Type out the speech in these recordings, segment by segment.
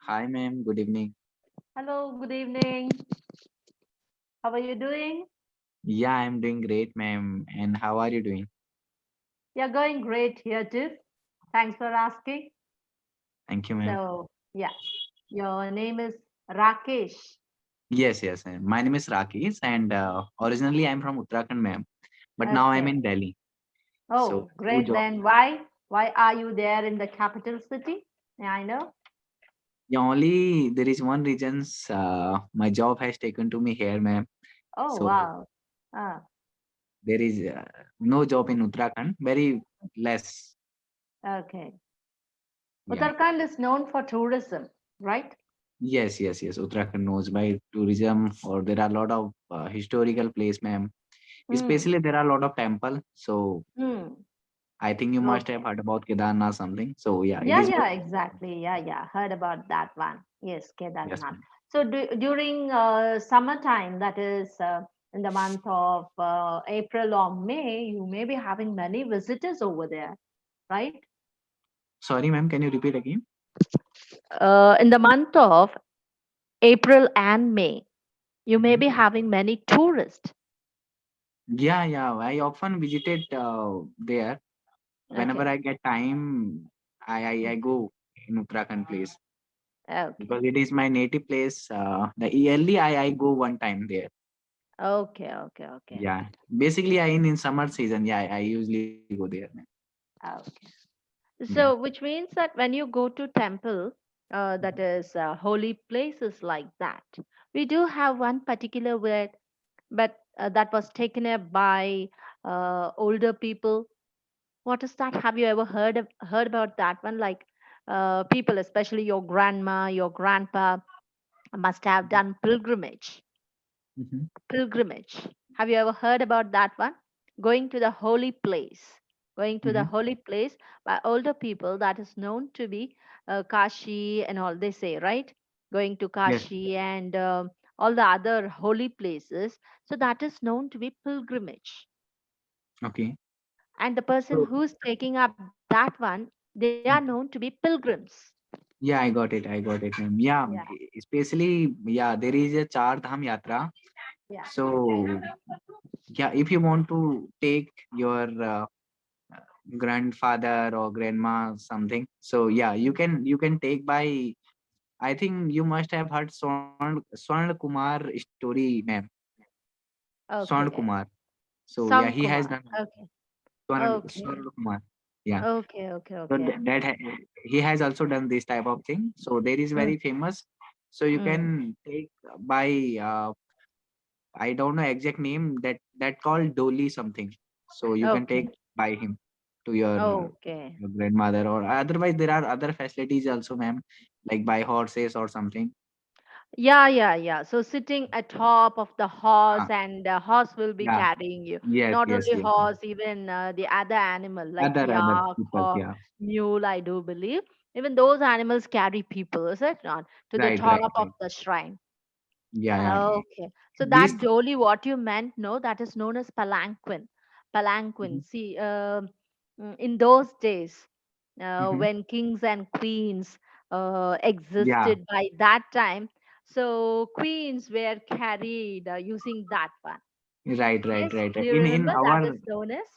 Hi, ma'am. Good evening. Hello, good evening. How are you doing? Yeah, I'm doing great, ma'am. And how are you doing? You're going great here too. Thanks for asking. Thank you, ma'am. So, yeah, your name is Rakesh. Yes, yes, ma'am. My name is Rakesh, and originally I'm from Uttarakhand, ma'am. But now I'm Okay. in Delhi. So, Oh, two great job. then. Why? Why are you there in the capital city? May I know? Yeah, only there is one reason. My job has taken to me here, ma'am. Oh, So wow. Ah, there is no job in Uttarakhand. Very less. okay. Yeah. Uttarakhand is known for tourism, right? Yes, yes, yes. Uttarakhand knows by tourism, or there are a lot of historical place, ma'am. Hmm. Especially there are a lot of temple. So Hmm. I think you must have Okay. heard about Kedarnath something. So yeah, it Yeah, is yeah, very exactly. Yeah, yeah. Heard about that one. Yes, yes, Kedarnath. ma'am. So during summertime, that is in the month of April or May, you may be having many visitors over there, right? Sorry, ma'am, can you repeat again? In the month of April and May, you may Mhm. be having many tourists. Yeah, yeah. I often visited there. Whenever Okay. I get time, I go in Uttarakhand place Okay. because it is my native place. The yearly I go one time there. Okay. Okay. Okay. Yeah. Basically I in summer season, yeah, I usually go there, ma'am. Okay. Yeah. So, which means that when you go to temple, that Mhm. is holy places like that, we do have one particular word, but that was taken up by older people. What is that? Have you ever heard about that one? Like people, especially your grandma, your grandpa, must have done pilgrimage. Mhm. Pilgrimage. Have you ever heard about that one? Going to the holy place. Going to the Mhm. holy place by older people, that is known to be Kashi and all they say, right? Going to Yes. Kashi and all the other holy places. So that is known to be pilgrimage. Okay. And the person So who's taking up that one, they are known to be pilgrims. yeah, I got it. I got it, ma'am. Yeah, Yeah, especially yeah, there is a Char Dham Yatra. yeah. So yeah, if you want to take your grandfather or grandma something, so yeah, you can take by. I think you must have heard Swan Kumar story, ma'am. Swan Okay. Kumar. So yeah, Sam he has Kumar. done Okay. Swan Okay. Kumar. Yeah. Okay. Okay. So Okay. he has also done this type of thing. So there is Mm, very famous. So you mm. can take by I don't know exact name that called Dolly something. So you can Okay. take by him to Okay. your grandmother, or otherwise there are other facilities also, ma'am, like by horses or something. Yeah, yeah, yeah. So sitting atop of the horse Ah, and the horse will be yeah. carrying you. Yes, Not yes, only yes. horse, even the other animal like Other yak people, or yeah. mule, I do believe. Even those animals carry people, is it not? To the Right, top right, of right. the shrine. Yeah, yeah. Okay. So These that dolly, what you meant, no, that is known as palanquin. Palanquin. Mhm, See, in those days, mhm. when kings and queens Yeah, existed by that time, so queens were carried using that one. right, right, Yes, right, do right. you In remember that our is known as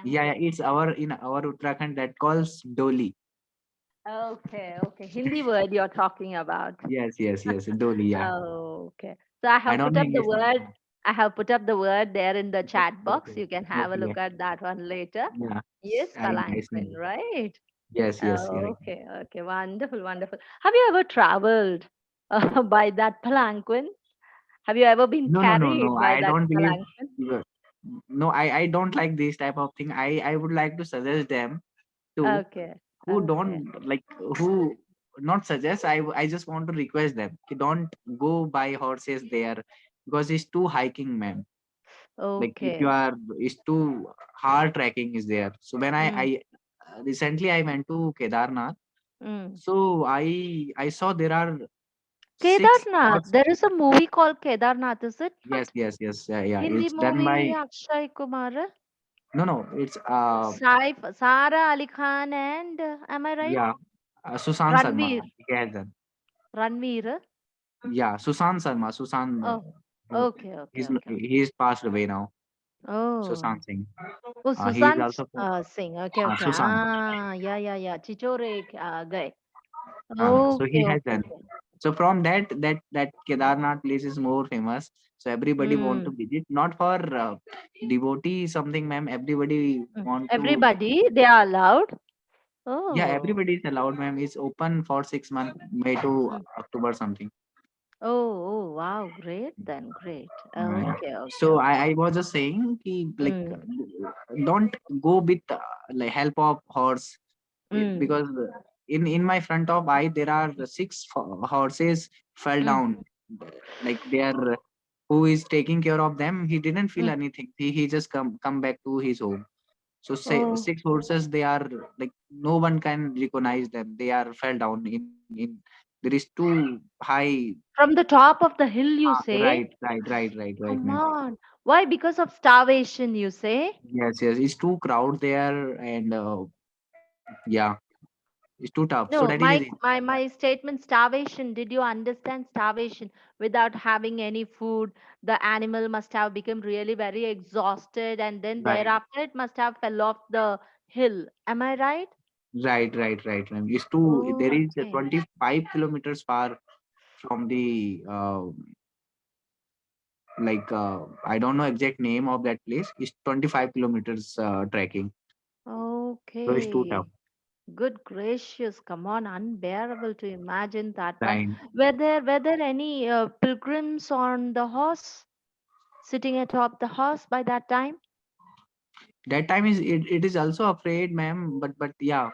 yeah, yeah, palanquin? it's our in our Uttarakhand that calls Doli. Okay, okay. Hindi word you're talking about. Yes, yes, yes, Doli. Yeah. Oh, okay. So I I have don't put know up the English name. word. I have put up the word there in the chat box. Okay, You can have a okay, look at that one later. yeah. Yes, I see. palanquin, right? Yes, yes, yeah. Oh, okay, okay. Wonderful, wonderful. Have you ever traveled by that palanquin? Have you ever been No, no, no, carried no. by I that don't believe. palanquin? No, I don't like this type of thing. I would like to suggest them to Okay, who okay. don't like who not suggest. I just want to request them. Ki don't go by horses there because it's too hiking, man. Like if you Okay. are, it's too hard trekking is there. So when Mm, I recently I went to Kedarnath. mm. So I saw there are six Kedarnath. spots. There is a movie called Kedarnath, is it Yes, not? yes, yes. Yeah. Hindi It's done movie, by Akshay Kumar. no, no. It's Saif, Sara Ali Khan and am I right? yeah, Sushant Sharma. Ranveer. He has done. Ranveer? Yeah, Sushant Sharma. Sushant. Oh, okay, okay, okay. He's passed away now. Oh, Sushant Singh. oh, He is Sushant also Singh. Okay, okay. Sushant. Ah, yeah, yeah, yeah. Chichore guy. So he Okay, has okay, done. okay. So from that Kedarnath place is more famous. So everybody want to Mm, visit, not for devotee something, ma'am. Everybody mm. want to. Everybody, they are allowed. Yeah, Oh, everybody is allowed, ma'am. It's open for 6 months, May to mm. October something. Oh, wow, great then, great. Uh, Okay, okay, so okay. I was just saying, ki, like, Mm, don't go with like help of horse. mm, Because in my front of eye there are six horses fell mm, down. Like they are who is taking care of them. He didn't feel mm. anything. He just come back to his home. So say Oh, six horses, they are like no one can recognize them. They are fell down in there is too high. from the top of the hill, you say? Right, Come ma'am. on. Why? Because of starvation, you say? Yes, it's too crowd there, and yeah, it's too tough. So that No, is the reason. my statement starvation. Did you understand starvation? Without having any food, the animal must have become really very exhausted, and then Right, thereafter it must have fell off the hill. Am I right? right, ma'am. It's too. There is Okay. 25 kilometers far from the like I don't know exact name of that place. It's 25 kilometers trekking. So it's too tough. Okay. Good gracious, come on, unbearable to imagine that one. Right. Were there any pilgrims on the horse, sitting atop the horse by that time? That time it is also afraid, ma'am. But yeah,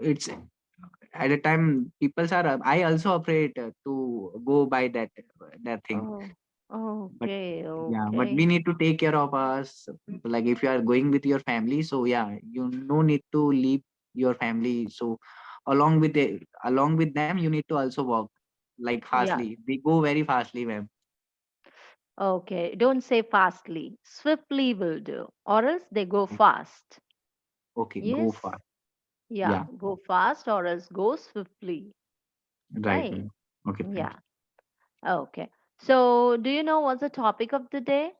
it's at the time people are. I also afraid to go by that thing. Oh, But okay, yeah, but we okay. need to take care of us. Like if you are going with your family, so yeah, you no need to leave your family. So along with them, you need to also walk like Yeah, fastly. They go very fastly, ma'am. okay. Don't say fastly. Swiftly will do, or else they go fast. Okay, go Yes, fast. yeah, Yeah, go fast, or else go swiftly. right, Right? ma'am. Okay, thank Yeah, you. okay. So, do you know what's the topic of the day?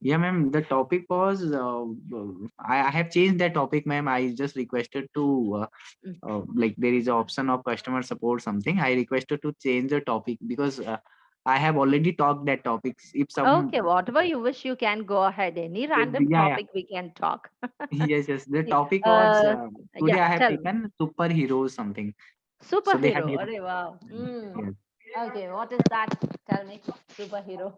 Yeah, ma'am. The topic was I have changed that topic, ma'am. I just requested to Mm. like there is an option of customer support something. I requested to change the topic because I have already talked that topics. If some Okay, whatever you wish, you can go ahead. Any random yeah, topic we can talk. yes. The See, topic was today yeah, I have tell me. taken superheroes something. So they have Superhero. given Arey wow. Mm. yes. Okay, what is that? Tell me. Superhero.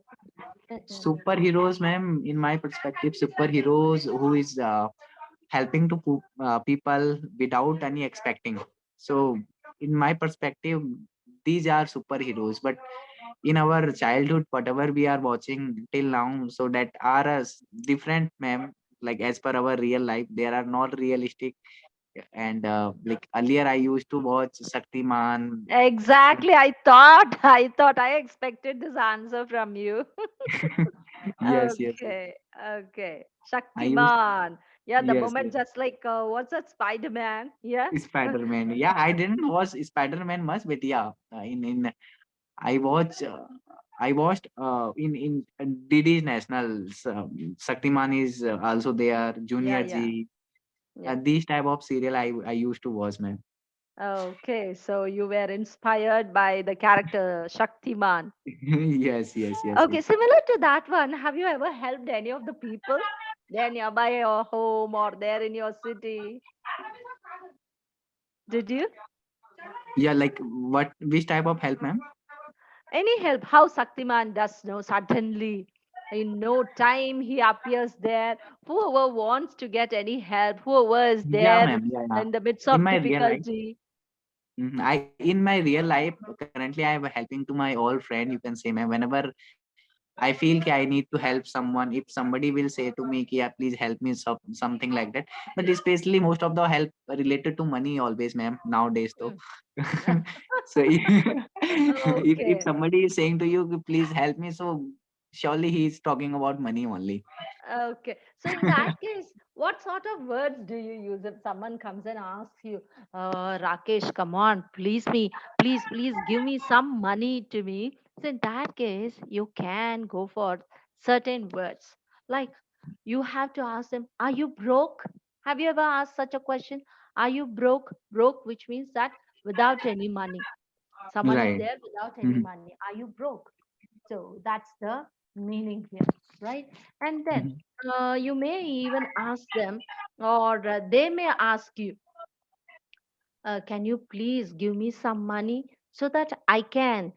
Superheroes, ma'am. In my perspective, superheroes who is helping to people without any expecting. So in my perspective, these are superheroes. But in our childhood, whatever we are watching till now, so that are different, ma'am. Like as per our real life, they are not realistic. And like earlier, I used to watch Shaktiman. Exactly. I expected this answer from you. Yes. Okay, okay. I used Shaktiman. Yeah, the yes. moment just like what's that Spider-Man? Yeah. Spider-Man. Yeah, I didn't watch Spider-Man much, but yeah, in I watch I watched in DD Nationals. Shaktiman is also there. Yeah, Junior yeah, G. yeah. These type of serial I used to watch, man. Okay, so you were inspired by the character Shaktiman. Yes. Okay, similar to that one, have you ever helped any of the people there nearby your home or there in your city? Did you? Yeah, like what? Which type of help, ma'am? Any help? How Shaktiman does know suddenly. In no time, he appears there. Whoever wants to get any help, whoever is Yeah, there ma'am. Yeah. in the midst In of my real life. difficulty. I in my real life currently I am helping to my old friend. You can say, ma'am. Whenever I feel कि I need to help someone. If somebody will say to me कि yeah, please help me something like that. But especially most of the help related to money always, ma'am. Nowadays, though. Mm. So if Okay. somebody is saying to you कि please help me, so surely he is talking about money only. Okay. So in that case, What sort of words do you use if someone comes and asks you, Rakesh, come on, please give me some money to me? So in that case, you can go for certain words. Like you have to ask them, are you broke? Have you ever asked such a question? Are you broke? Broke, which means that without any money. Someone is Right. there without any Mhm, money. Are you broke? So that's the meaning here, right? And then mhm, you may even ask them, or they may ask you, can you please give me some money so that I can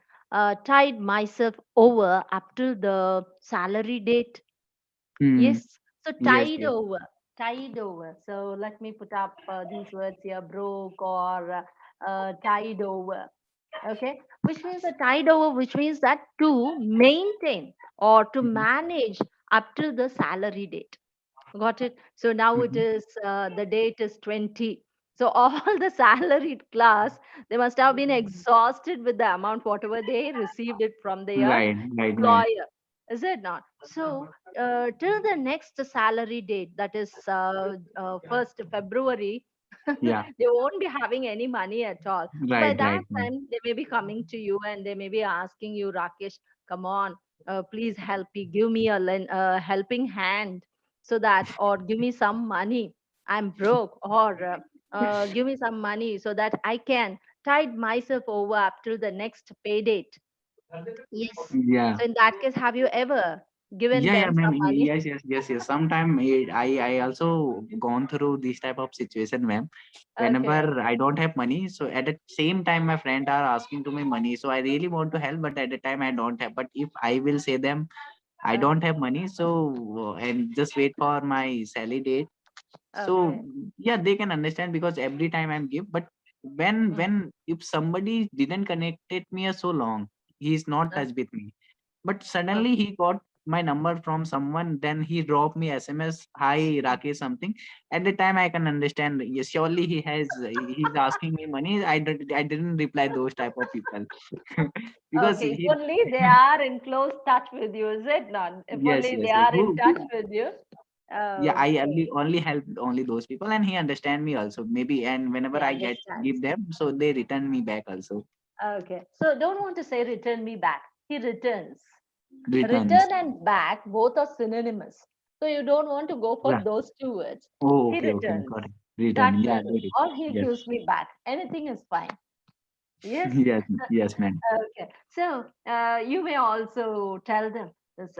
tide myself over up to the salary date? mhm. Yes, so Yes, yes. tide over. So let me put up these words here, broke or tide over. Okay, which means a tide over, which means that to maintain or to Mhm, manage up to the salary date. Got it? So now it mhm. is the date is 20. So all the salaried class, they must have been exhausted with the amount, whatever they received it from their Right, right, right. employer. Is it not? So till the next salary date, that is 1st February, Yeah, they won't be having any money at all. So by right, that right, right. time, they may be coming to you and they may be asking you, Rakesh, come on, please help me, give me a helping hand so that, or give me some money. I'm broke, or give me some money so that I can tide myself over up till the next pay date. Yes. Yeah. So in that case, have you ever given Yeah, yeah, them ma'am. some money? Yes, yes, yes, yes. Sometime I also gone through this type of situation, ma'am. Okay. Whenever I don't have money, so at the same time my friend are asking to me money. So I really want to help, but at the time I don't have. But if I will say them I Uh, don't have money, so and just wait for my salary date. So okay. yeah, they can understand because every time I'm give. But Mm. when if somebody didn't connected me so long, he's not Uh, touch with me, but uh, suddenly he got my number from someone, then he dropped me SMS, hi Rakesh something. At the time I can understand, yes, surely he's asking me money. I didn't reply those type of people because okay. If he only they are in close touch with you, is it not? If yes, only yes, they yes. are in touch Who with you. yeah, I Okay. only help only those people and he understand me also maybe, and He whenever I get understands. give them, so they return me back also. Okay. So don't want to say return me back. He returns. Returns. Return and back both are synonymous. So you don't want to go for Yeah. those two words. Oh, He okay, okay, returns. got it. Return. That's Yeah, it. got it. Or he Yes. gives me back. Anything is fine. Yes. Yes, yes, man. Okay. So you may also tell them, this,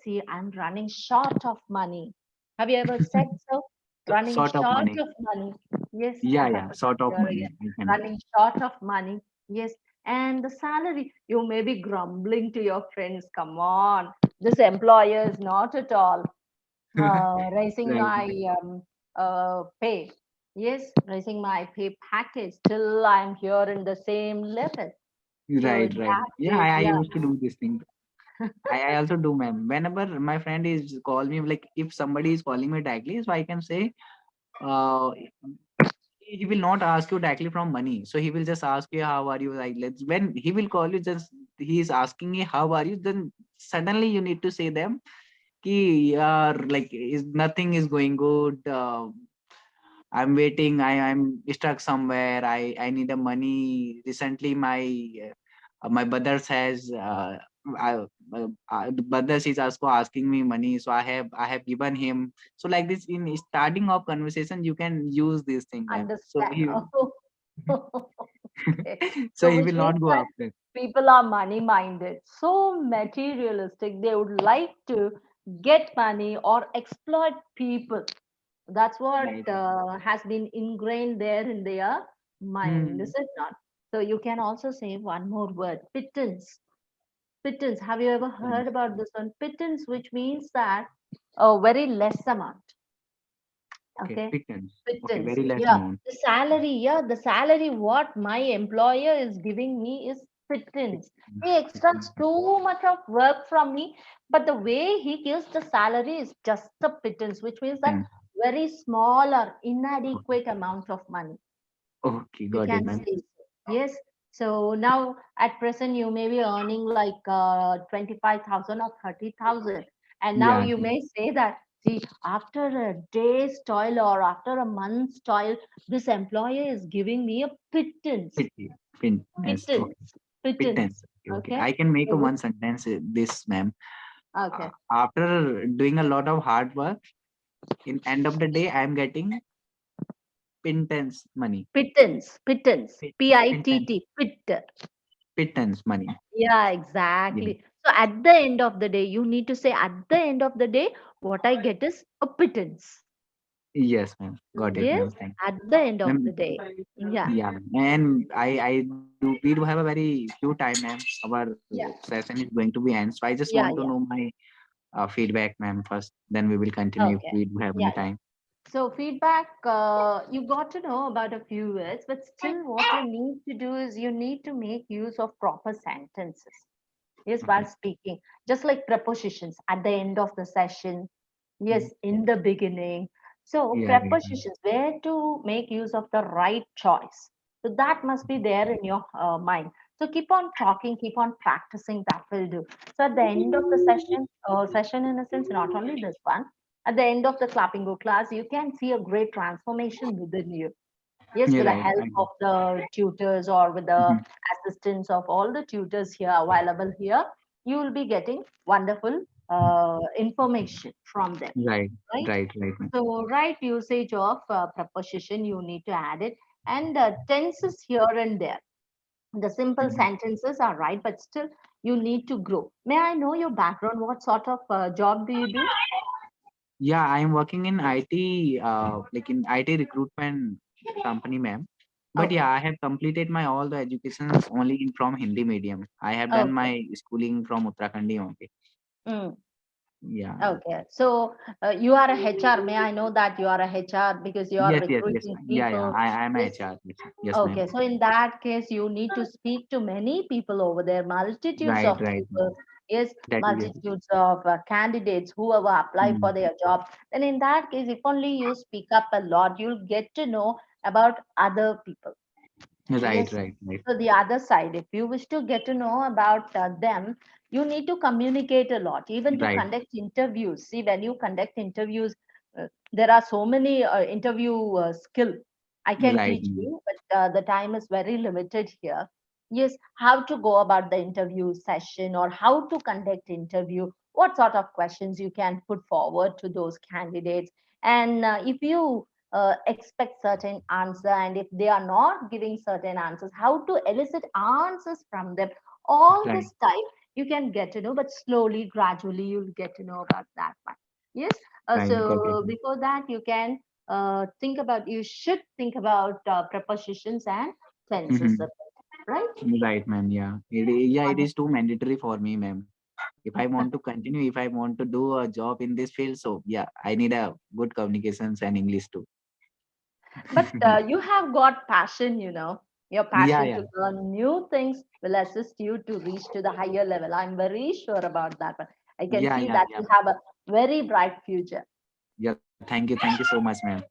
see, I'm running short of money. Have you ever said so? Running Sort of short money. of money. Yes, Yeah, I have yeah, put up sort of here money. again. I can. Running short of money. Yes. And the salary, you may be grumbling to your friends. Come on, this employer is not at all raising Right, my right, pay. Yes, raising my pay package till I'm here in the same level. So in right, right. that Yeah, case, I yeah, used to do this thing. I also do, ma'am. Whenever my friend is call me, like if somebody is calling me directly, so I can say, uh, he will not ask you directly from money. So he will just ask you, how are you? Like, let's when he will call you, just he is asking you, how are you? Then suddenly you need to say them, ki, like, is nothing is going good. I'm waiting. I'm stuck somewhere. I need a money. Recently, my brothers has the brothers is also asking me money, so I have given him. So like this in starting of conversation, you can use this thing, ma'am. So understand. he Oh, okay. so So he which will means not go that after. people are money minded, so materialistic. They would like to get money or exploit people. That's what Right. has been ingrained there in their mind, Hmm. is it not? So you can also say one more word, pittance. Pittance. Have you ever heard about this one? Pittance, which means that a very less amount. Okay, Okay. pittance. Okay, Pittance. very less Yeah. amount. The salary. Yeah. The salary what my employer is giving me is pittance. Pittance. He extracts too much of work from me, but the way he gives the salary is just a pittance, which means that Pittance. very small or Okay, inadequate amount of money. okay, You got it, can ma'am. say so. Yes. So now at present you may be earning like 25,000 or 30,000. And now Yeah. you Yeah. may say that, See, after a day's toil or after a month's toil, this employer is giving me a pittance, Pity. Pittance. Okay. pittance, Pittance. pittance. Okay. Okay. Okay. I can make a So, one sentence. This, ma'am. okay. After doing a lot of hard work, in end of the day, I am getting pittance money. Pittance, pittance, Pit, pittance. P-I-T-T, pitt. Pittance money. Yeah, Yeah. exactly. So at the end of the day, you need to say at the end of the day, what I get is a pittance. Yes, ma'am. Got it, Yes, ma'am. Thank at the end you. of Ma'am, the day. Yeah, yeah, and we do have a very few time, ma'am. Our yeah, session is going to be end, so I just yeah, want to yeah. know my feedback, ma'am, first. Then we will continue if Okay. we do have Yeah, any yeah. time. So feedback, you got to know about a few words, but still what you need to do is you need to make use of proper sentences. Yes, while Okay. speaking, just like prepositions at the end of the session, Mhm. yes, in the beginning. So Yeah, right, ma'am. prepositions, where to make use of the right choice. So that must be there in your mind. So keep on talking, keep on practicing. That will do. So at the end of the session in a sense, not only this one, at the end of the Clapingo class, you can see a great transformation within you. Yes, You're with the right. help of the tutors or with the Mhm. assistance of all the tutors here available here, you will be getting wonderful information from them, Right, right? right, ma'am. So, right usage of preposition, you need to add it, and tenses here and there. The simple Mhm. sentences are right, but still you need to grow. May I know your background? What sort of job do you do? Yeah, I am working in IT, like in IT recruitment company, ma'am. But Okay, yeah, I have completed my all the education only in from Hindi medium. I have done okay. my schooling from Uttarakhandi only. Mm. Yeah. Okay, so you are a HR. May I know that you are a HR because you are Yes, recruiting ma'am. Yeah. people? I am a Yes. HR. Yes, ma'am. Okay, so in that case, you need to speak to many people over there, multitudes Right, of right, people. ma'am. Yes, That is. multitudes of candidates whoever apply Mm. for their job. Then in that case, if only you speak up a lot, you'll get to know about other people. Right, Yes. right. So the other side, if you wish to get to know about them, you need to communicate a lot, even to Right, conduct interviews. See, when you conduct interviews, there are so many interview skill I can right, teach ma'am. you, but the time is very limited here. Yes, how to go about the interview session or how to conduct interview, what sort of questions you can put forward to those candidates, and if you expect certain answer and if they are not giving certain answers, how to elicit answers from them, all Right, this type you can get to know, but slowly gradually you'll get to know about that one. Yes. right. Got it. So before that you can think about, you should think about prepositions and tenses Mm-hmm. of it, right? Right, ma'am. Yeah, it is too mandatory for me, ma'am. If I want to continue, if I want to do a job in this field, so yeah, I need a good communications and English too. But you have got passion, you know. Your Yeah, passion yeah, to learn new things will assist you to reach to the higher level. I'm very sure about that. But I can see that yeah. you have a very bright future. Yeah, thank you so much, ma'am.